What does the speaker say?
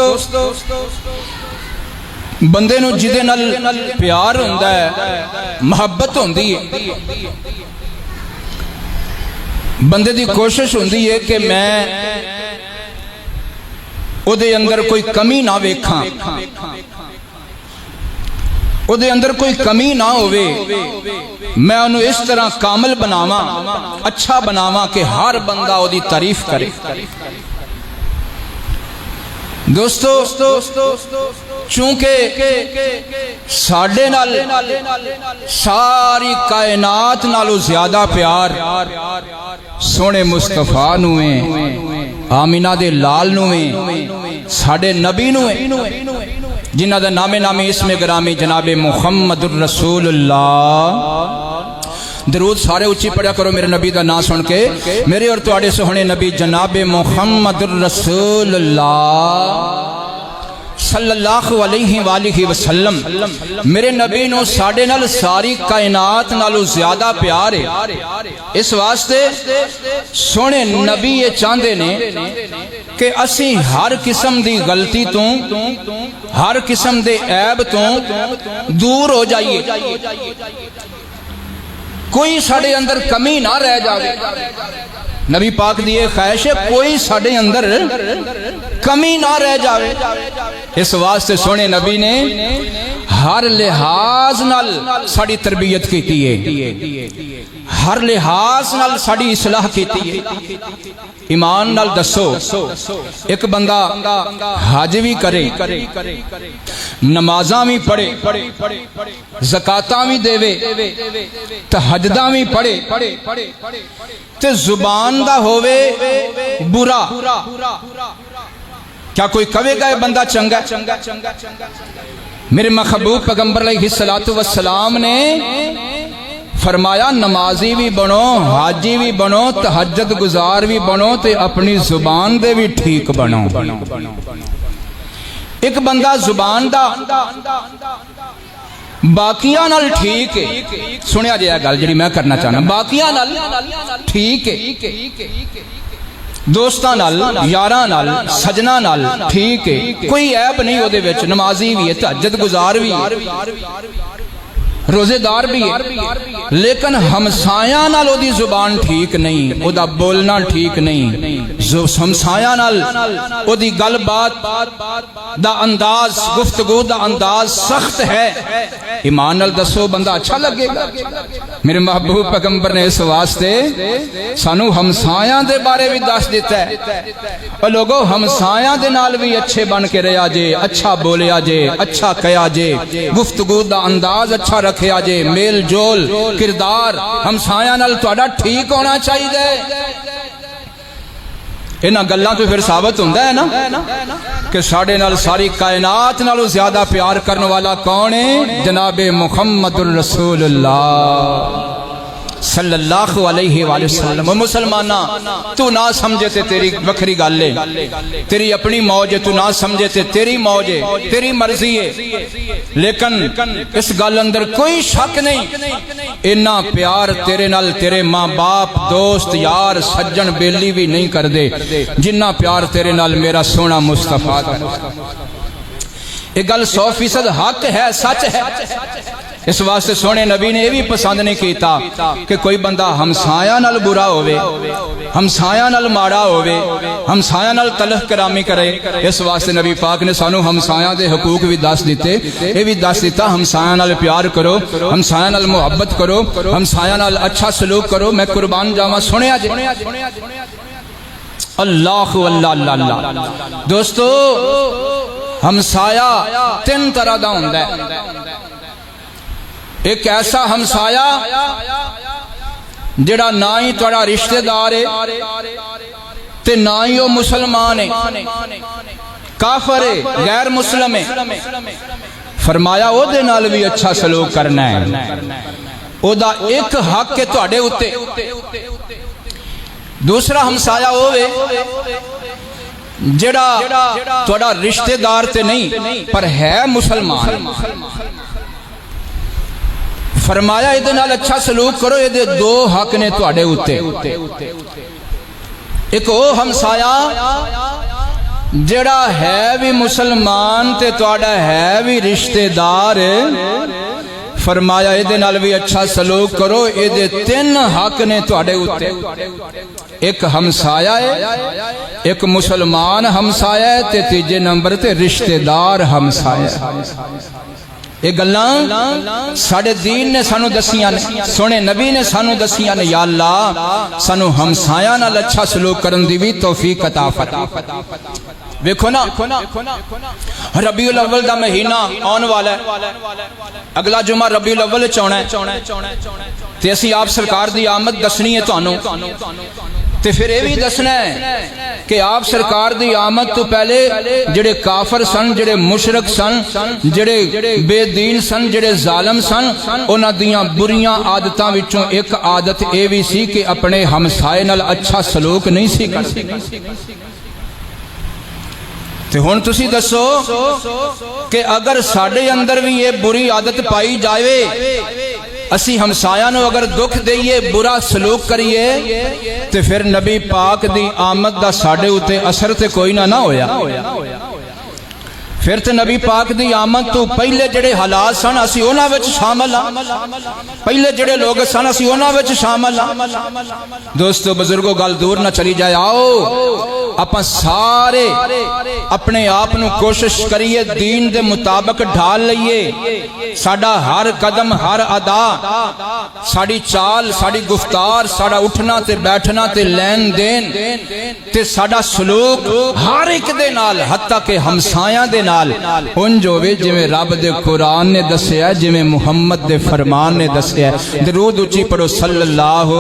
दोस्तों बंदे नूं जिहदे नाल प्यार हुंदा है, मुहब्बत हुंदी है, बंदे दी कोशिश हुंदी है कि मैं उहदे अंदर कोई कमी ना वेखां, उहदे अंदर कोई कमी ना होवे, मैं उन्हें इस तरह कामल बनावा, अच्छा बनावा कि हर बंदा उहदी तारीफ करे। दोस्तों चूंकि साडे नाल सारी कायनात नालों ज्यादा प्यार सोने मुस्तफा नूं है, आमीना दे लाल नूं है, साडे नबी नूं है, जिन्हां दा नामे नामी इसमें ग्रामी जनाबे मुहम्मदुर रसूलुल्लाह। दरूद सारे उच्ची पढ़ा करो मेरे नबी का नाम सुन के। मेरे और तुहाडे सोहने नबी जनाबे मुहम्मदुर रसूलुल्लाह सल्लल्लाहु अलैहि वसल्लम मेरे नबी नूं साडे नाल सारी कायनात नालों ज्यादा प्यार है। इस वास्ते सोहने नबी ये चाहते ने कि असी हर किस्म दी गलती तो, हर किस्म दे ऐब तो दूर हो जाइए, कोई साडे अंदर कमी ना रह जाए। नबी पाक दी ख्वाहिश है कोई साडे अंदर कमी ना रह जाए। इस वास्ते सोने नबी ने हर लिहाज नाल साड़ी तरबियत की है, हर लिहाज नाल साड़ी इसलाह की है। ईमान नाल दसो, एक बंदा हज भी करे, नमाजा भी पढ़े, ज़काता भी देवे, तहज्जुदा भी पढ़े, ते जुबान दा होवे बुरा, क्या कोई कहेगा ये बंदा चंगा? मेरे महबूब पैगंबर अलैहिस्सलातु वस्सलाम ने फरमाया नमाजी भी बनो, हाजी भी बनो, तहज्जुद गुजार भी बनो, ते अपनी जुबान दे भी ठीक बनो। एक बंदा जुबान दा बाकियां नाल ठीक है, सुनिया जी गल जी मैं करना चाहना, बाकियां नाल ठीक है, दोस्तां नाल, यारां नाल, सजना नाल ठीक है, कोई ऐब नहीं ओदे विच, नमाजी भी है, तहज्जुद गुजार भी है, रोजेदार भी है, लेकिन हमसाया नाल ओदी जुबान ठीक नहीं, ओदा बोलना ठीक नहीं, जो हमसाया नाल ओदी गलबात दा अंदाज, गुफ्तगू दा अंदाज सख्त है। ईमान नाल दसो बंदा अच्छा लगेगा? मेरे महबूब पैगंबर ने इस वास्ते सानू हमसाया दे बारे भी दस दिता है। और लोगों हमसाया दे नाल भी अच्छे बन के रहा जे, अच्छा बोलिया जे, अच्छा कहा जे, गुफ्तगू दा अंदाज अच्छा रखिया जे, मेल जोल किरदार हमसाया नाल तुहाडा ठीक होना चाहिए। इन्हां गल्लां तो फिर साबित होंदा है ना कि साडे नाल सारी कायनात नालों ज्यादा प्यार करने वाला कौन है? जनाबे मुहम्मदुर रसूलुल्लाह सल्लल्लाहु अलैहि वसल्लम। मुसलमाना तू ना समझे ते तेरी वखरी गल है, तेरी अपनी मौज है, तू ना समझे ते तेरी मौज है, तेरी मर्जी है, लेकिन इस गल अंदर कोई शक नहीं, इन्ना प्यार तेरे नाल तेरे माँ बाप, दोस्त, यार, सज्जन, बेली भी नहीं कर दे जिन्ना प्यार तेरे नाल मेरा सोना मुस्तफा का। ये गल 100% हक है, सच है। इस वास्ते सोने नबी ने यह भी पसंद नहीं किया कि कोई बंदा हमसाया नाल बुरा होवे, हमसाया नाल माड़ा होवे, हमसाया नाल तलख करामी करे। इस वास्ते नबी पाक ने सानू हमसाया दे हकूक भी दस दिते, ये भी दस दिता हमसाया नाल प्यार करो, हमसाया नाल मुहब्बत करो, हमसाया नाल अच्छा सलूक करो। मैं कुर्बान जावा, सुनिया जे अल्लाह अल्लाह अल्लाह। दोस्तों हमसाया तीन तरह का होंदा है। एक ऐसा हमसाया जिहड़ा ना ही तुहाडा रिश्तेदार है ते ना ही वो मुसलमान है, काफर है, गैर मुस्लिम है। फरमाया ओदे नाल भी अच्छा सलूक करना है, ओदा एक हक है तुहाडे उत्ते। दूसरा हमसाया होवे जिहड़ा तुहाडा रिश्तेदार ते नहीं पर है मुसलमान। फरमाया इहदे नाल अच्छा सलूक करो, इहदे दो हक ने तुहाडे उत्ते। एक ओ हमसाया ਜਿਹੜਾ ਹੈ ਵੀ मुसलमान ते तुहाडा है भी रिश्तेदार, फरमाया इहदे नाल भी अच्छा सलूक करो। इहदे तीन हक ने तुहाडे उत्ते, एक हमसाया है, एक मुसलमान हमसाया है, ते तीजे नंबर ते रिश्तेदार हमसाया है। ये गल्लां साडे दीन ने सानू दसियां ने, सोने नबी ने सानू दसियां ने। या अल्लाह सानू हमसाया नाल अच्छा सलूक करन दी भी तौफीक अता फरमा। वेखो ना रबीउल अव्वल दा महीना आने वाला है, अगला जुमा रबीउल अव्वल च आउणा है ते असीं आप सरकार दी आमद दसनी है तुहानू। ते फिर यह भी दसना है कि आप सरकार दी आमद तो पहले जेड़े काफर सन, जेड़े मुशरक सन, जेड़े बेदीन सन, जेड़े जालम सन, उन्हां दियां बुरियां आदतां विचों एक आदत यह भी सी कि अपने हमसाए नाल अच्छा सलूक नहीं सी करदे। ते हुण तुसी दसो कि अगर साडे अंदर भी ये बुरी आदत पाई जाए, असी हमसाया नूं अगर दुख दईए, बुरा सलूक करिए, ते फिर नबी पाक दी आमद दा साडे उत्ते असर ते कोई ना होया। फिर तो नबी पाक दी आमद तो पहले जेड़े हालात सन असी उन्हां विच शामिल हां, पहले जेड़े लोग सन असी उन्हां विच शामिल हां। दोस्तों बुजुर्गों, गल दूर ना चली जाए। आओ आपां सारे अपने आप नूं कोशिश करिए दीन दे मुताबिक ढाल लईए। साडा हर कदम, हर अदा, साड़ी चाल, साड़ी गुफ्तार, साड़ा उठना ते बैठना ते लैन देन ते साडा सलूक हर एक दे नाल, हत्ता के हमसायां दे उंज होवे जिवें रब दे कुरान ने दस्सिया, जिवें मुहम्मद दे फरमान ने दस्सिया। दरूद उच्ची पढ़ो सल्लल्लाहु।